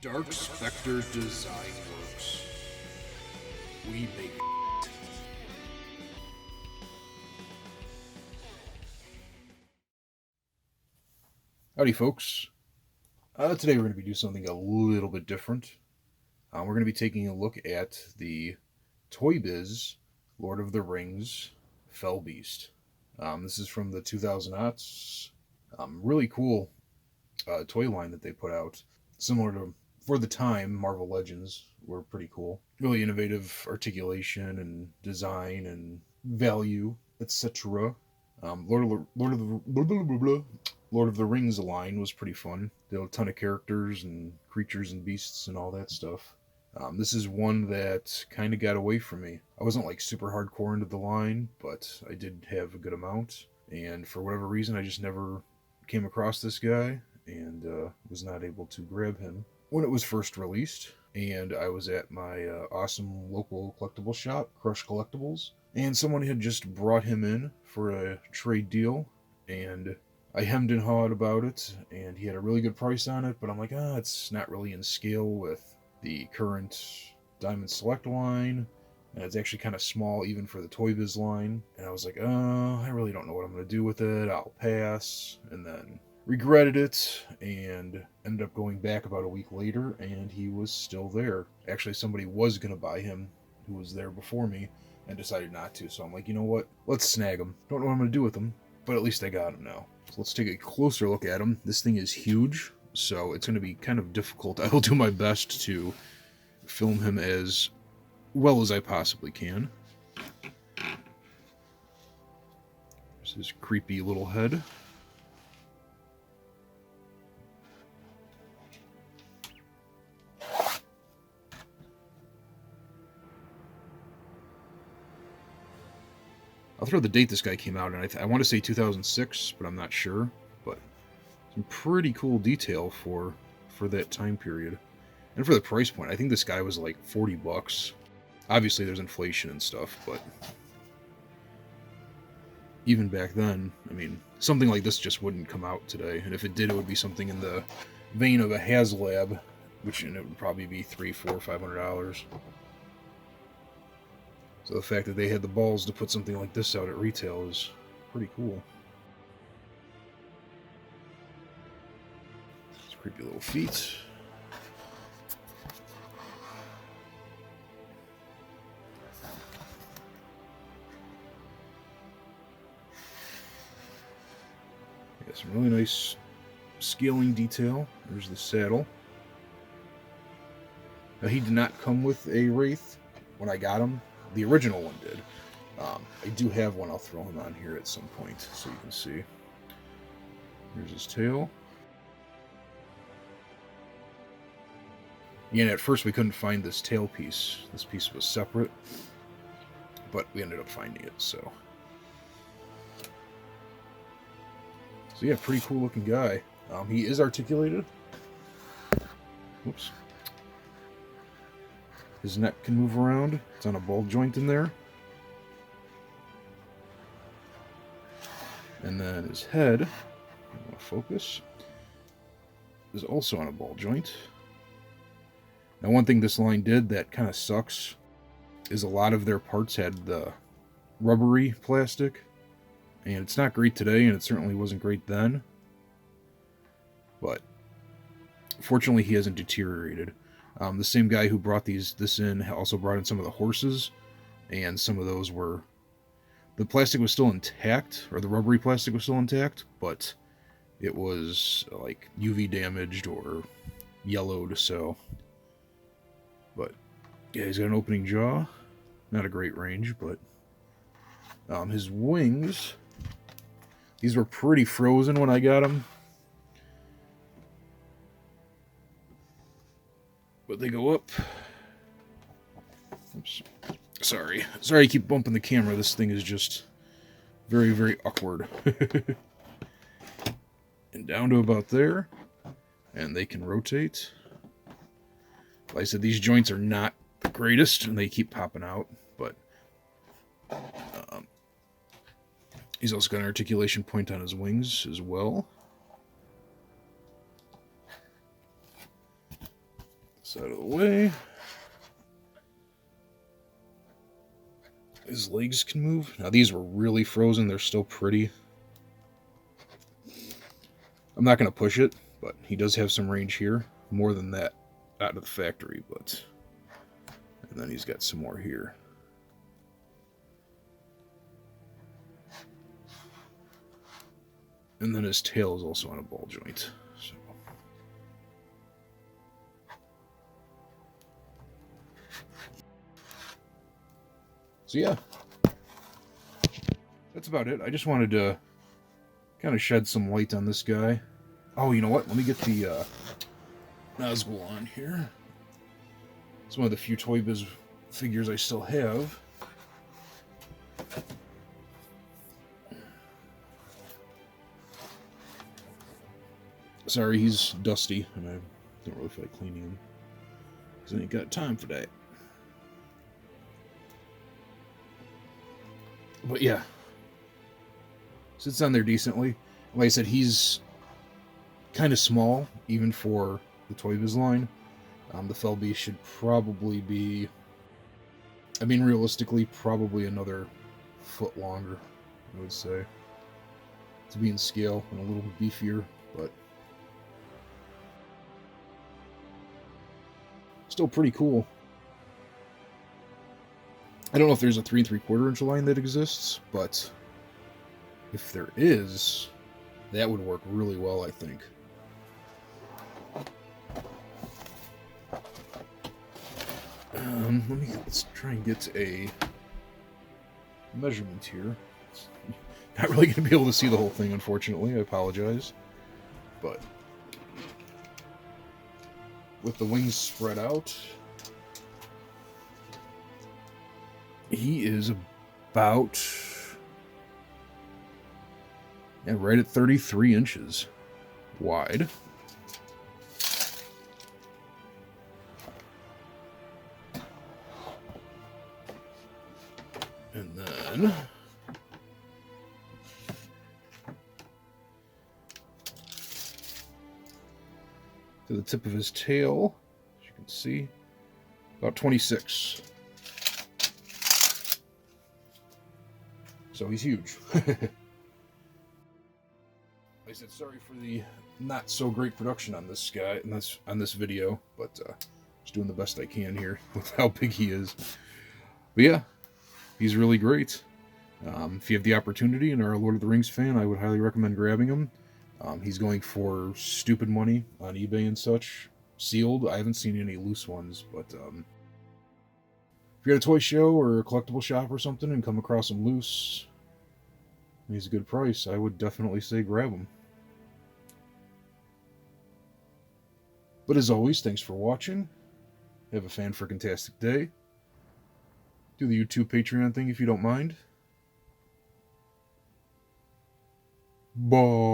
Dark Spectre Designworks. We make it. Howdy, folks. Today we're going to be doing something a little bit different. We're going to be taking a look at the Toybiz Lord of the Rings Fell Beast. This is from the 2000s. Really cool toy line that they put out. Similar to, for the time, Marvel Legends were pretty cool. Really innovative articulation and design and value, etc. Lord of the Rings line was pretty fun. There were a ton of characters and creatures and beasts and all that stuff. This is one that kind of got away from me. I wasn't like super hardcore into the line, but I did have a good amount. And for whatever reason, I just never came across this guy and was not able to grab him when it was first released. And I was at my awesome local collectible shop, Crush Collectibles, and someone had just brought him in for a trade deal, and I hemmed and hawed about it, and he had a really good price on it, but I'm like, it's not really in scale with the current Diamond Select line, and it's actually kind of small even for the Toybiz line, and I was like, I really don't know what I'm going to do with it, I'll pass, and then regretted it, and ended up going back about a week later, and he was still there. Actually, somebody was going to buy him who was there before me, and decided not to, so I'm like, you know what, let's snag him. Don't know what I'm going to do with him, but at least I got him now. So let's take a closer look at him. This thing is huge, so it's going to be kind of difficult. I will do my best to film him as well as I possibly can. There's his creepy little head. I'll throw the date this guy came out, and I want to say 2006, but I'm not sure. But some pretty cool detail for that time period, and for the price point. I think this guy was like $40. Obviously, there's inflation and stuff, but even back then, I mean, something like this just wouldn't come out today. And if it did, it would be something in the vein of a HasLab, which it would probably be $300, $400, $500. So the fact that they had the balls to put something like this out at retail is pretty cool. These creepy little feet. Yeah, some really nice scaling detail. There's the saddle. Now, he did not come with a Wraith when I got him. The original one did. I do have one. I'll throw him on here at some point so you can see. Here's his tail. Again, at first we couldn't find this tail piece. This piece was separate, but we ended up finding it, so yeah, pretty cool looking guy. He is articulated. Whoops. His neck can move around. It's on a ball joint in there. And then his head, focus, is also on a ball joint. Now, one thing this line did that kind of sucks is a lot of their parts had the rubbery plastic. And it's not great today, and it certainly wasn't great then. But fortunately, he hasn't deteriorated. The same guy who brought this in also brought in some of the horses, and some of those were... The plastic was still intact, or the rubbery plastic was still intact, but it was like UV damaged or yellowed, so... But yeah, he's got an opening jaw. Not a great range, but... his wings... These were pretty frozen when I got them. But they go up. Oops. Sorry I keep bumping the camera. This thing is just very, very awkward. And down to about there. And they can rotate. Like I said, these joints are not the greatest, and they keep popping out. But he's also got an articulation point on his wings as well. this out of the way. His legs can move. Now these were really frozen. They're still pretty. I'm not going to push it, but he does have some range here. More than that out of the factory, but... And then he's got some more here. And then his tail is also on a ball joint. So yeah, that's about it. I just wanted to kind of shed some light on this guy. Oh, you know what? Let me get the Nazgul on here. It's one of the few Toybiz figures I still have. Sorry, he's dusty, and I don't really feel like cleaning him, because I ain't got time for that. But yeah, sits on there decently. Like I said, he's kind of small, even for the Toybiz line. The Felby should probably be, I mean, realistically, probably another foot longer, I would say, to be in scale and a little beefier, but still pretty cool. I don't know if there's a 3 3/4 inch line that exists, but if there is, that would work really well, I think. Let's try and get a measurement here. Not really going to be able to see the whole thing, unfortunately. I apologize. But with the wings spread out, he is about, yeah, right at 33 inches wide. And then to the tip of his tail, as you can see, about 26. So he's huge. Like I said, sorry for the not so great production on this guy, on this video, but just doing the best I can here with how big he is. But yeah, he's really great. If you have the opportunity and are a Lord of the Rings fan, I would highly recommend grabbing him. He's going for stupid money on eBay and such. Sealed. I haven't seen any loose ones, but if you're at a toy show or a collectible shop or something and come across him loose, and he's a good price, I would definitely say grab him. But as always, thanks for watching. Have a fan-frickin-tastic day. Do the YouTube Patreon thing if you don't mind. Bye.